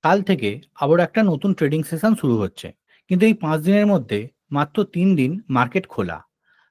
কাল থেকে আবার একটা নতুন ট্রেডিং সেশন শুরু হচ্ছে, কিন্তু এই 5 দিনের মধ্যে মাত্র 3 দিন মার্কেট খোলা।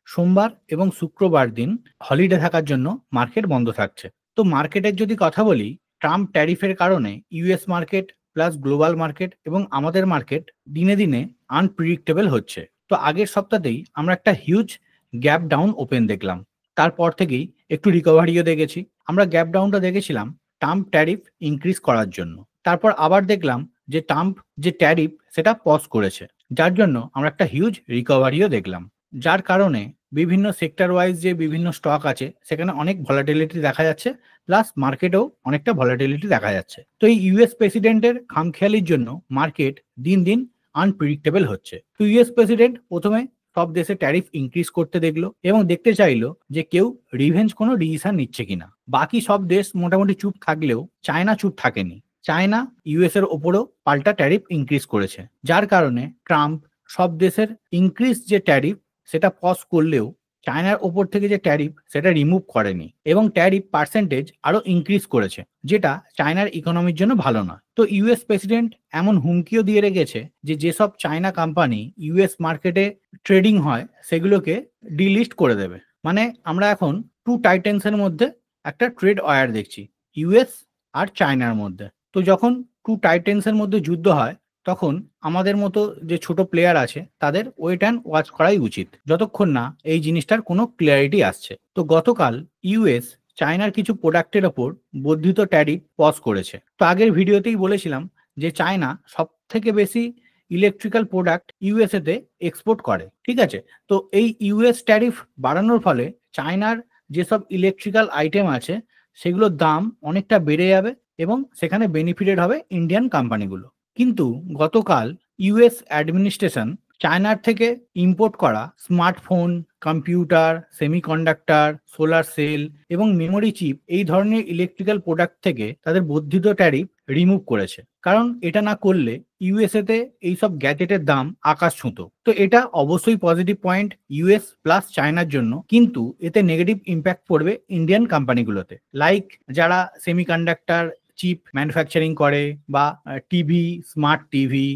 সোমবার এবং শুক্রবার দিন হলিডে থাকার জন্য মার্কেট বন্ধ থাকছে। তো মার্কেটের যদি কথা বলি, ট্রাম্প ট্যারিফের কারণে US market plus global market এবং আমাদের মার্কেট দিনে দিনে আনপ্রিডিক্টেবল হচ্ছে। তো আগের সপ্তাহতেই আমরা একটা হিউজ গ্যাপ ডাউন ওপেন দেখলাম, তারপর থেকেই একটু রিকভারিও দেখেছি। আমরা গ্যাপ ডাউনটা দেখেছিলাম ট্রাম্প ট্যারিফ ইনক্রিজ করার জন্য। তারপর আবার দেখলাম যে ট্রাম্প যে ট্যারিফ সেটা পজ করেছে, যার জন্য আমরা একটা হিউজ রিকভারিও দেখলাম। যার কারণে বিভিন্ন সেক্টর ওয়াইজ যে বিভিন্ন স্টক আছে সেখানে অনেক ভলাটিলিটি দেখা যাচ্ছে, প্লাস মার্কেটেও অনেকটা ভলাটিলিটি দেখা যাচ্ছে। তো এই ইউএস প্রেসিডেন্টের খামখেয়ালির জন্য মার্কেট দিন দিন আনপ্রিডিক্টেবল হচ্ছে। তো ইউএস প্রেসিডেন্ট প্রথমে সব দেশে ট্যারিফ ইনক্রিজ করতে দেখলো এবং দেখতে চাইলো যে কেউ রিভেঞ্জ কোনো ডিসিশন নিচ্ছে কিনা। বাকি সব দেশ মোটামুটি চুপ থাকলেও চায়না চুপ থাকেনি। চায়না ইউএস এর ওপরও পাল্টা ট্যারিফ ইনক্রিজ করেছে, যার কারণে ট্রাম্প সব দেশের ইনক্রিজ যে ট্যারিফ সেটা পজ করলেও চায়নার ওপর থেকে যে ট্যারিফ সেটা রিমুভ করেনি এবং ট্যারিফ পার্সেন্টেজ আরো ইনক্রিজ করেছে, যেটা চায়নার ইকোনমির জন্য ভালো নয়। তো ইউএস প্রেসিডেন্ট এমন হুমকিও দিয়ে রেখেছে যে যেসব চায়না কোম্পানি ইউএস মার্কেটে ট্রেডিং হয় সেগুলোকে ডিলিস্ট করে দেবে। মানে আমরা এখন টু টাইটেন্সের মধ্যে একটা ট্রেড ওয়ার দেখছি, ইউএস আর চায়নার মধ্যে। তো যখন টু টাইটেন্সের মধ্যে যুদ্ধ হয় তখন আমাদের মতো যে ছোট প্লেয়ার আছে তাদের ওয়েট অ্যান্ড ওয়াচ করাই উচিত, যতক্ষণ না এই জিনিসটার কোনো ক্লিয়ারিটি আসছে। তো গতকাল ইউএস চায়নার কিছু প্রোডাক্টের ওপর বর্ধিত ট্যারিফ পজ করেছে। তো আগের ভিডিওতেই বলেছিলাম যে চায়না সব থেকে বেশি ইলেকট্রিক্যাল প্রোডাক্ট ইউএসএ তে এক্সপোর্ট করে, ঠিক আছে। তো এই ইউএস ট্যারিফ বাড়ানোর ফলে চায়নার যেসব ইলেকট্রিক্যাল আইটেম আছে সেগুলোর দাম অনেকটা বেড়ে যাবে এবং সেখানে বেনিফিটেড হবে ইন্ডিয়ান কোম্পানিগুলো। কিন্তু গতকাল ইউএস অ্যাডমিনিস্ট্রেশন চায়নার থেকে ইম্পোর্ট করা smartphone, computer, semiconductor, solar cell এবং মেমোরি চিপ এই ধরনের ইলেকট্রিক্যাল প্রোডাক্ট থেকে তাদের বর্ধিত ট্যারিফ রিমুভ করেছে, কারণ এটা না করলে ইউএসএ তে এইসব গ্যাজেটের দাম আকাশ ছুঁতো। তো এটা অবশ্যই পজিটিভ পয়েন্ট ইউএস প্লাস চায়নার জন্য, কিন্তু এতে নেগেটিভ ইম্প্যাক্ট পড়বে ইন্ডিয়ান কোম্পানিগুলোতে, লাইক যারা সেমিকন্ডাক্টর চিপ ম্যানুফ্যাকচারিং করে বা TV, smart TV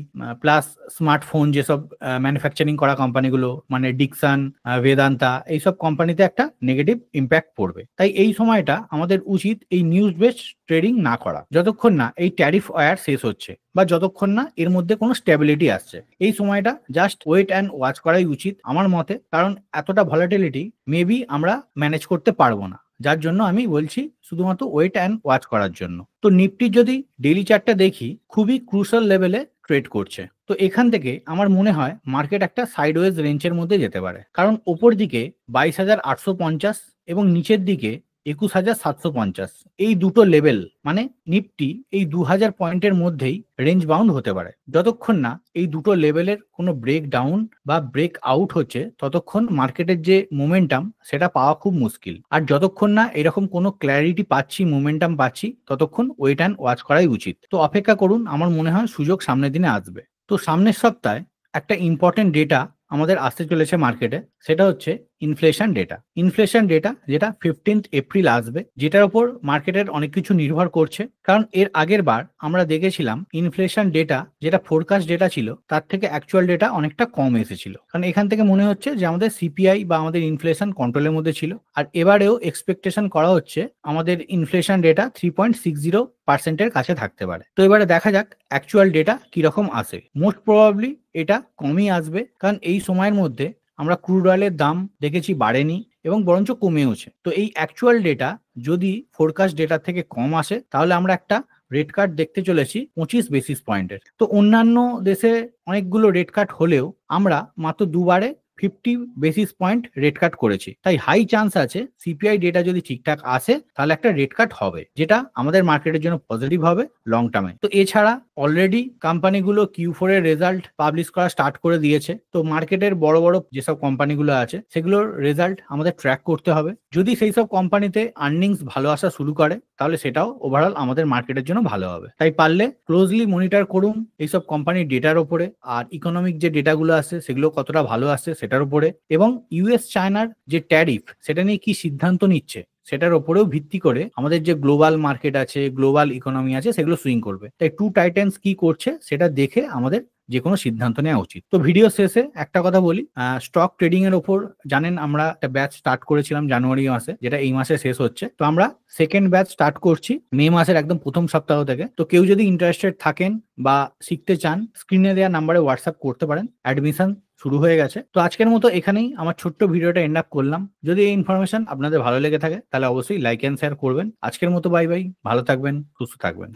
plus smartphone যেসব ম্যানুফ্যাকচারিং করা কোম্পানিগুলো মানে ডিকসন, বেদান্তা, এইসব কোম্পানিতে একটা নেগেটিভ ইম্প্যাক্ট পড়বে। তাই এই সময়টা আমাদের উচিত এই নিউজ বেসড ট্রেডিং না করা যতক্ষণ না এই ট্যারিফ ওয়ার শেষ হচ্ছে বা যতক্ষণ না এর মধ্যে কোনো স্টেবিলিটি আসছে। এই সময়টা জাস্ট ওয়েট অ্যান্ড ওয়াচ করাই উচিত আমার মতে, কারণ এতটা ভলাটিলিটি মেবি আমরা ম্যানেজ করতে পারবো না, যার জন্য আমি বলছি শুধুমাত্র ওয়েট অ্যান্ড ওয়াচ করার জন্য। তো নিফটি যদি ডেইলি চার্টটা দেখি খুবই ক্রুশাল লেভেলে ট্রেড করছে। তো এখান থেকে আমার মনে হয় মার্কেট একটা সাইডওয়েজ রেঞ্জের মধ্যে যেতে পারে, কারণ ওপর দিকে 22,850 এবং নিচের দিকে 21,750 এই দুটো লেভেল মানে নিফটি এই 2000 পয়েন্টের মধ্যেই রেঞ্জ বাউন্ড হতে পারে। যতক্ষণ না এই দুটো লেভেলের কোনো ব্রেক ডাউন বা ব্রেক আউট হচ্ছে ততক্ষণ মার্কেটের যে মোমেন্টাম সেটা পাওয়া খুব মুশকিল। আর যতক্ষণ না এরকম কোনো ক্ল্যারিটি পাচ্ছি, মোমেন্টাম পাচ্ছি, ততক্ষণ ওয়েট অ্যান্ড ওয়াচ করাই উচিত। তো অপেক্ষা করুন, আমার মনে হয় সুযোগ সামনের দিনে আসবে। তো সামনের সপ্তাহে একটা ইম্পর্টেন্ট ডেটা আমাদের আসতে চলেছে মার্কেটে, সেটা হচ্ছে ইনফ্লেশন ডেটা। ইনফ্লেশন ডেটা যেটা 15 এপ্রিল আসবে, যেটার উপর মার্কেটের অনেক কিছু নির্ভর করছে, কারণ এর আগের বার আমরা দেখেছিলাম ইনফ্লেশন ডেটা যেটা ফোরকাস্ট ডেটা ছিল তার থেকে অ্যাকচুয়াল ডেটা অনেকটা কম এসেছিল, কারণ এখান থেকে মনে হচ্ছে যে আমাদের সিপিআই বা আমাদের ইনফ্লেশন কন্ট্রোলের মধ্যে ছিল। আর এবারেও এক্সপেকটেশন করা হচ্ছে আমাদের ইনফ্লেশন ডেটা 3.60% কাছে থাকতে পারে। তো এবারে দেখা যাক অ্যাকচুয়াল ডেটা কিরকম আসে। মোস্ট প্রবাবলি এটা কমই আসবে, কারণ এই সময়ের মধ্যে আমরা ক্রুড অয়েলের দাম দেখেছি বাড়েনি এবং বরঞ্চ কমেওছে। তো এই অ্যাকচুয়াল ডেটা যদি ফোরকাস্ট ডেটা থেকে কম আসে তাহলে আমরা একটা রেট কাট দেখতে চলেছি 25 বেসিস পয়েন্টের। তো অন্যান্য দেশে অনেকগুলো রেট কাট হলেও আমরা মাত্র দুবারে 50 বেসিস পয়েন্ট রেট কাট করেছি। তাই হাই চান্স আছে সিপিআই ডেটা যদি ঠিকঠাক আসে তাহলে একটা রেট কাট হবে, যেটা আমাদের মার্কেটের জন্য পজিটিভ হবে লং টার্মে। তো এছাড়া অলরেডি কোম্পানিগুলো Q4 এর রেজাল্ট পাবলিশ করা স্টার্ট করে দিয়েছে। তো মার্কেটের বড় বড় যেসব কোম্পানিগুলো আছে সেগুলোর রেজাল্ট আমাদের ট্র্যাক করতে হবে। যদি সেই সব কোম্পানিতে আর্নিংস ভালো আসা শুরু করে তাহলে সেটাও ওভারঅল আমাদের মার্কেটের জন্য ভালো হবে। তাই পারলে ক্লোজলি মনিটর করুন এইসব কোম্পানির ডেটার ওপরে, আর ইকোনমিক যে ডেটাগুলো আসছে সেগুলো কতটা ভালো আসছে সেটার উপরে, এবং ইউএস চায়নার যে ট্যারিফ সেটা নিয়ে কি সিদ্ধান্ত নিচ্ছে সেটার ওপরেও ভিত্তি করে আমাদের যে গ্লোবাল মার্কেট আছে, গ্লোবাল ইকোনমি আছে, সেগুলো সুইং করবে। তাই টু টাইটান্স কি করছে সেটা দেখে আমাদের যে কোনো সিদ্ধান্ত নেওয়া উচিত। তো ভিডিও শেষে একটা কথা বলি, স্টক ট্রেডিং এর ওপর জানেন আমরা একটা ব্যাচ স্টার্ট করেছিলাম জানুয়ারি মাসে, যেটা এই মাসে শেষ হচ্ছে। তো আমরা সেকেন্ড ব্যাচ স্টার্ট করছি মে মাসের একদম প্রথম সপ্তাহ থেকে। তো কেউ যদি ইন্টারেস্টেড থাকেন বা শিখতে চান, স্ক্রিনে দেওয়া নাম্বারে হোয়াটসঅ্যাপ করতে পারেন। অ্যাডমিশন শুরু হয়ে গেছে। তো আজকের মতো এখানেই আমার ছোট্ট ভিডিওটা এন্ড আপ করলাম। যদি এই ইনফরমেশন আপনাদের ভালো লেগে থাকে তাহলে অবশ্যই লাইক এন্ড শেয়ার করবেন। আজকের মতো বাই বাই, ভালো থাকবেন, সুস্থ থাকবেন।